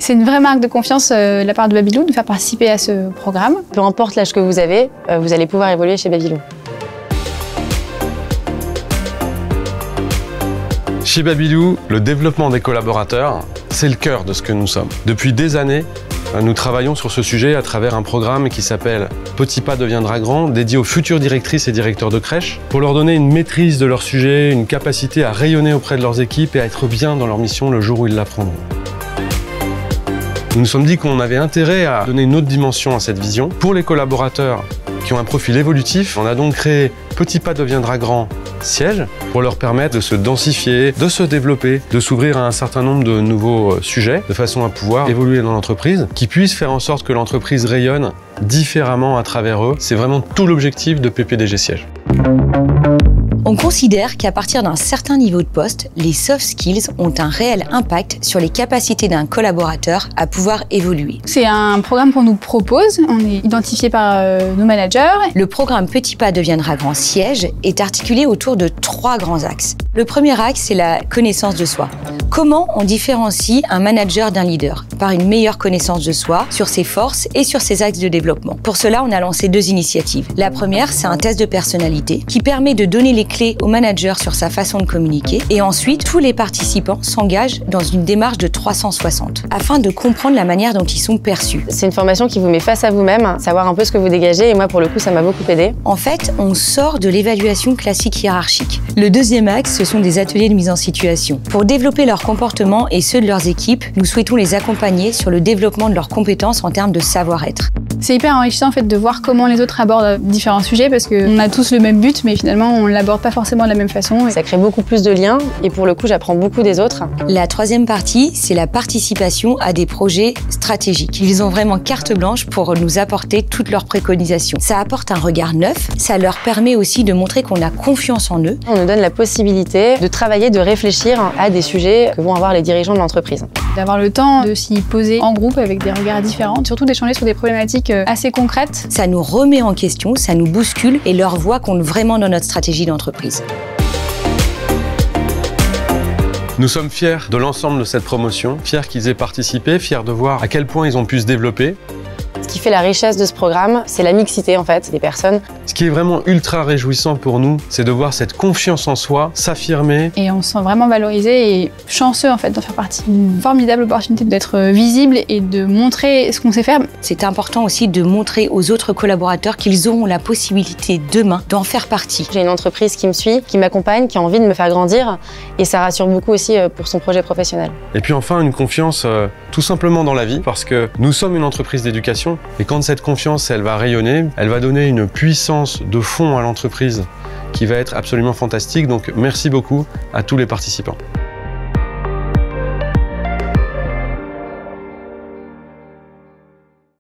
C'est une vraie marque de confiance de la part de Babylou de faire participer à ce programme. Peu importe l'âge que vous avez, vous allez pouvoir évoluer chez Babylou. Chez Babylou, le développement des collaborateurs, c'est le cœur de ce que nous sommes. Depuis des années, nous travaillons sur ce sujet à travers un programme qui s'appelle Petit pas deviendra grand, dédié aux futures directrices et directeurs de crèche, pour leur donner une maîtrise de leur sujet, une capacité à rayonner auprès de leurs équipes et à être bien dans leur mission le jour où ils l'apprendront. Nous nous sommes dit qu'on avait intérêt à donner une autre dimension à cette vision. Pour les collaborateurs qui ont un profil évolutif, on a donc créé Petit pas deviendra grand siège pour leur permettre de se densifier, de se développer, de s'ouvrir à un certain nombre de nouveaux sujets, de façon à pouvoir évoluer dans l'entreprise, qui puissent faire en sorte que l'entreprise rayonne différemment à travers eux. C'est vraiment tout l'objectif de PPDG Siège. On considère qu'à partir d'un certain niveau de poste, les soft skills ont un réel impact sur les capacités d'un collaborateur à pouvoir évoluer. C'est un programme qu'on nous propose, on est identifié par nos managers. Le programme Petit pas deviendra grand siège est articulé autour de 3 grands axes. Le premier axe, c'est la connaissance de soi. Comment on différencie un manager d'un leader? Par une meilleure connaissance de soi, sur ses forces et sur ses axes de développement. Pour cela, on a lancé 2 initiatives. La première, c'est un test de personnalité qui permet de donner les clés au manager sur sa façon de communiquer. Et ensuite, tous les participants s'engagent dans une démarche de 360 afin de comprendre la manière dont ils sont perçus. C'est une formation qui vous met face à vous-même, savoir un peu ce que vous dégagez, et moi, pour le coup, ça m'a beaucoup aidé. En fait, on sort de l'évaluation classique hiérarchique. Le deuxième axe, ce sont des ateliers de mise en situation. Pour développer leur comportement et ceux de leurs équipes, nous souhaitons les accompagner sur le développement de leurs compétences en termes de savoir-être. C'est hyper enrichissant en fait de voir comment les autres abordent différents sujets parce qu'on a tous le même but mais finalement on l'aborde pas forcément de la même façon. Ça crée beaucoup plus de liens et pour le coup j'apprends beaucoup des autres. La troisième partie, c'est la participation à des projets stratégiques. Ils ont vraiment carte blanche pour nous apporter toutes leurs préconisations. Ça apporte un regard neuf, ça leur permet aussi de montrer qu'on a confiance en eux. On nous donne la possibilité de travailler, de réfléchir à des sujets que vont avoir les dirigeants de l'entreprise. D'avoir le temps de s'y poser en groupe avec des regards différents, surtout d'échanger sur des problématiques assez concrètes. Ça nous remet en question, ça nous bouscule et leur voix compte vraiment dans notre stratégie d'entreprise. Nous sommes fiers de l'ensemble de cette promotion, fiers qu'ils aient participé, fiers de voir à quel point ils ont pu se développer. Ce qui fait la richesse de ce programme, c'est la mixité en fait des personnes. Ce qui est vraiment ultra réjouissant pour nous, c'est de voir cette confiance en soi s'affirmer. Et on se sent vraiment valorisé et chanceux en fait d'en faire partie. Une formidable opportunité d'être visible et de montrer ce qu'on sait faire. C'est important aussi de montrer aux autres collaborateurs qu'ils auront la possibilité demain d'en faire partie. J'ai une entreprise qui me suit, qui m'accompagne, qui a envie de me faire grandir et ça rassure beaucoup aussi pour son projet professionnel. Et puis enfin une confiance tout simplement dans la vie parce que nous sommes une entreprise d'éducation et quand cette confiance elle va rayonner, elle va donner une puissance de fond à l'entreprise qui va être absolument fantastique. Donc merci beaucoup à tous les participants.